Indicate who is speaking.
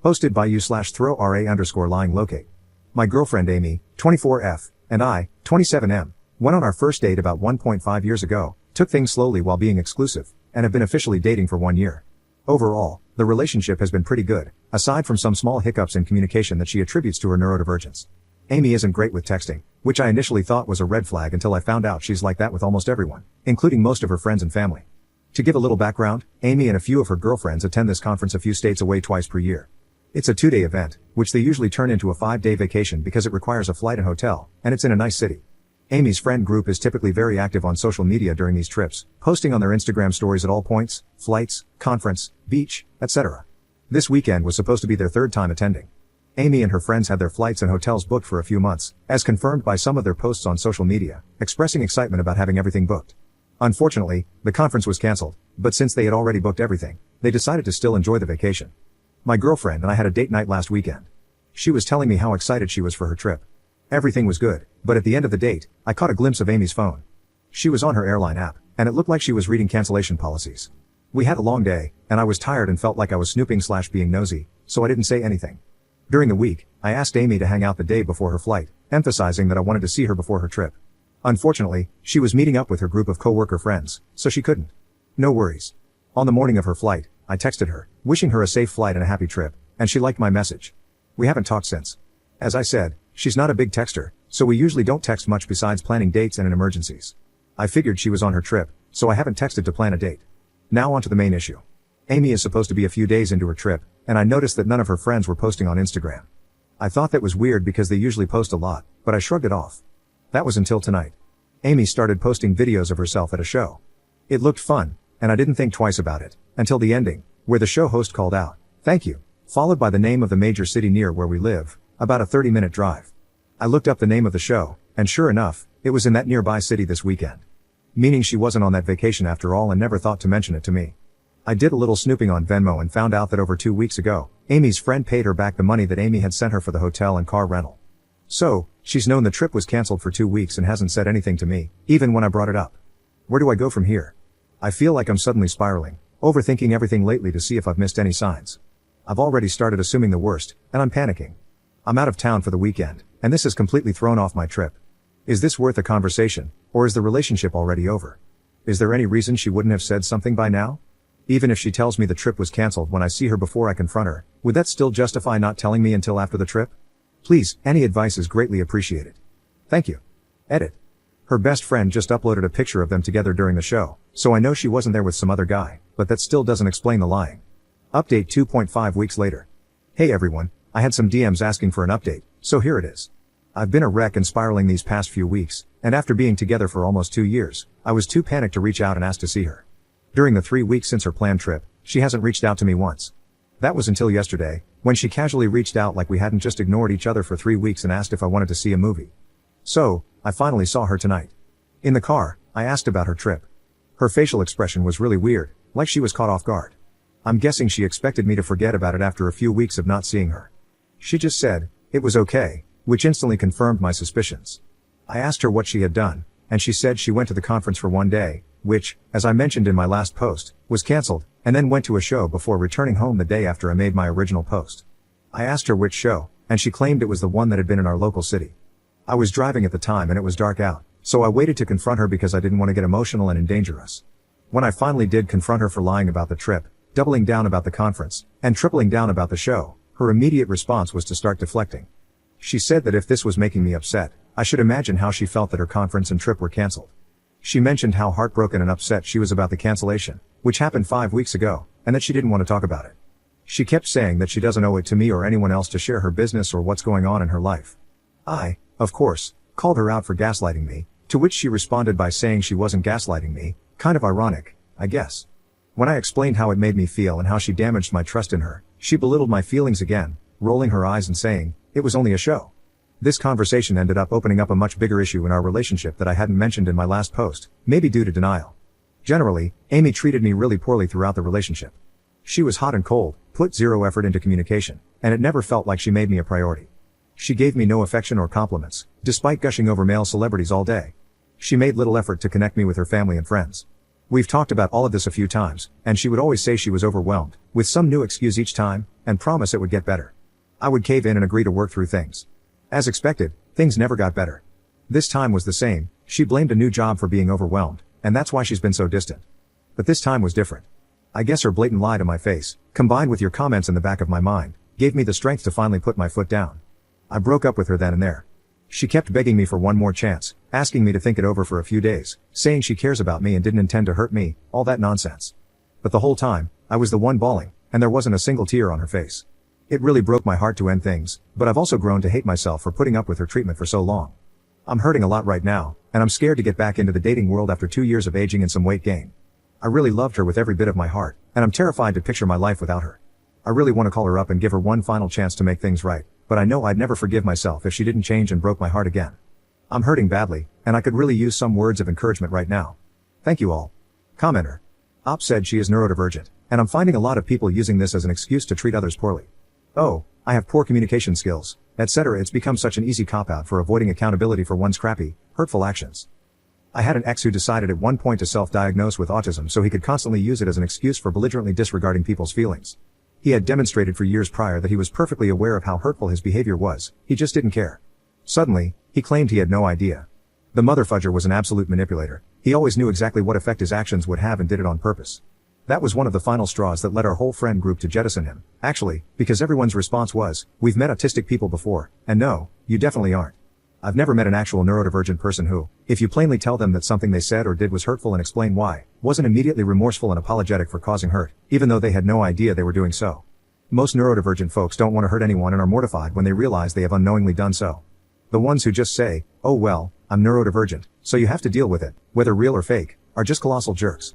Speaker 1: Hosted by you/throw_ra_lying_locate. My girlfriend Amy, 24F, and I, 27M, went on our first date about 1.5 years ago, took things slowly while being exclusive, and have been officially dating for 1 year. Overall, the relationship has been pretty good, aside from some small hiccups in communication that she attributes to her neurodivergence. Amy isn't great with texting, which I initially thought was a red flag until I found out she's like that with almost everyone, including most of her friends and family. To give a little background, Amy and a few of her girlfriends attend this conference a few states away twice per year. It's a 2-day event, which they usually turn into a 5-day vacation because it requires a flight and hotel, and it's in a nice city. Amy's friend group is typically very active on social media during these trips, posting on their Instagram stories at all points, flights, conference, beach, etc. This weekend was supposed to be their third time attending. Amy and her friends had their flights and hotels booked for a few months, as confirmed by some of their posts on social media, expressing excitement about having everything booked. Unfortunately, the conference was cancelled, but since they had already booked everything, they decided to still enjoy the vacation. My girlfriend and I had a date night last weekend. She was telling me how excited she was for her trip. Everything was good, but at the end of the date, I caught a glimpse of Amy's phone. She was on her airline app, and it looked like she was reading cancellation policies. We had a long day, and I was tired and felt like I was snooping/being nosy, so I didn't say anything. During the week, I asked Amy to hang out the day before her flight, emphasizing that I wanted to see her before her trip. Unfortunately, she was meeting up with her group of coworker friends, so she couldn't. No worries. On the morning of her flight, I texted her, wishing her a safe flight and a happy trip, and she liked my message. We haven't talked since. As I said, she's not a big texter, so we usually don't text much besides planning dates and in emergencies. I figured she was on her trip, so I haven't texted to plan a date. Now on to the main issue. Amy is supposed to be a few days into her trip, and I noticed that none of her friends were posting on Instagram. I thought that was weird because they usually post a lot, but I shrugged it off. That was until tonight. Amy started posting videos of herself at a show. It looked fun, and I didn't think twice about it, until the ending, where the show host called out, "Thank you," followed by the name of the major city near where we live, about a 30-minute drive. I looked up the name of the show, and sure enough, it was in that nearby city this weekend. Meaning she wasn't on that vacation after all and never thought to mention it to me. I did a little snooping on Venmo and found out that over 2 weeks ago, Amy's friend paid her back the money that Amy had sent her for the hotel and car rental. So, she's known the trip was cancelled for 2 weeks and hasn't said anything to me, even when I brought it up. Where do I go from here? I feel like I'm suddenly spiraling, overthinking everything lately to see if I've missed any signs. I've already started assuming the worst, and I'm panicking. I'm out of town for the weekend, and this has completely thrown off my trip. Is this worth a conversation, or is the relationship already over? Is there any reason she wouldn't have said something by now? Even if she tells me the trip was cancelled when I see her before I confront her, would that still justify not telling me until after the trip? Please, any advice is greatly appreciated. Thank you. Edit. Her best friend just uploaded a picture of them together during the show, so I know she wasn't there with some other guy, but that still doesn't explain the lying. Update 2.5 weeks later. Hey everyone, I had some DMs asking for an update, so here it is. I've been a wreck and spiraling these past few weeks, and after being together for almost 2 years, I was too panicked to reach out and ask to see her. During the 3 weeks since her planned trip, she hasn't reached out to me once. That was until yesterday, when she casually reached out like we hadn't just ignored each other for 3 weeks and asked if I wanted to see a movie. So, I finally saw her tonight. In the car, I asked about her trip. Her facial expression was really weird, like she was caught off guard. I'm guessing she expected me to forget about it after a few weeks of not seeing her. She just said, it was okay, which instantly confirmed my suspicions. I asked her what she had done, and she said she went to the conference for 1 day, which, as I mentioned in my last post, was cancelled, and then went to a show before returning home the day after I made my original post. I asked her which show, and she claimed it was the one that had been in our local city. I was driving at the time and it was dark out, so I waited to confront her because I didn't want to get emotional and endanger us. When I finally did confront her for lying about the trip, doubling down about the conference, and tripling down about the show, her immediate response was to start deflecting. She said that if this was making me upset, I should imagine how she felt that her conference and trip were cancelled. She mentioned how heartbroken and upset she was about the cancellation, which happened 5 weeks ago, and that she didn't want to talk about it. She kept saying that she doesn't owe it to me or anyone else to share her business or what's going on in her life. I, of course, called her out for gaslighting me, to which she responded by saying she wasn't gaslighting me, kind of ironic, I guess. When I explained how it made me feel and how she damaged my trust in her, she belittled my feelings again, rolling her eyes and saying, it was only a show. This conversation ended up opening up a much bigger issue in our relationship that I hadn't mentioned in my last post, maybe due to denial. Generally, Amy treated me really poorly throughout the relationship. She was hot and cold, put zero effort into communication, and it never felt like she made me a priority. She gave me no affection or compliments, despite gushing over male celebrities all day. She made little effort to connect me with her family and friends. We've talked about all of this a few times, and she would always say she was overwhelmed, with some new excuse each time, and promise it would get better. I would cave in and agree to work through things. As expected, things never got better. This time was the same. She blamed a new job for being overwhelmed, and that's why she's been so distant. But this time was different. I guess her blatant lie to my face, combined with your comments in the back of my mind, gave me the strength to finally put my foot down. I broke up with her then and there. She kept begging me for one more chance, asking me to think it over for a few days, saying she cares about me and didn't intend to hurt me, all that nonsense. But the whole time, I was the one bawling, and there wasn't a single tear on her face. It really broke my heart to end things, but I've also grown to hate myself for putting up with her treatment for so long. I'm hurting a lot right now, and I'm scared to get back into the dating world after 2 years of aging and some weight gain. I really loved her with every bit of my heart, and I'm terrified to picture my life without her. I really want to call her up and give her one final chance to make things right, but I know I'd never forgive myself if she didn't change and broke my heart again. I'm hurting badly, and I could really use some words of encouragement right now. Thank you all. Commenter. Op said she is neurodivergent, and I'm finding a lot of people using this as an excuse to treat others poorly. Oh, I have poor communication skills, etc. It's become such an easy cop-out for avoiding accountability for one's crappy, hurtful actions. I had an ex who decided at one point to self-diagnose with autism so he could constantly use it as an excuse for belligerently disregarding people's feelings. He had demonstrated for years prior that he was perfectly aware of how hurtful his behavior was, he just didn't care. Suddenly, he claimed he had no idea. The motherfudger was an absolute manipulator. He always knew exactly what effect his actions would have and did it on purpose. That was one of the final straws that led our whole friend group to jettison him, actually, because everyone's response was, "We've met autistic people before, and no, you definitely aren't." I've never met an actual neurodivergent person who, if you plainly tell them that something they said or did was hurtful and explain why, wasn't immediately remorseful and apologetic for causing hurt, even though they had no idea they were doing so. Most neurodivergent folks don't want to hurt anyone and are mortified when they realize they have unknowingly done so. The ones who just say, "Oh well, I'm neurodivergent, so you have to deal with it," whether real or fake, are just colossal jerks.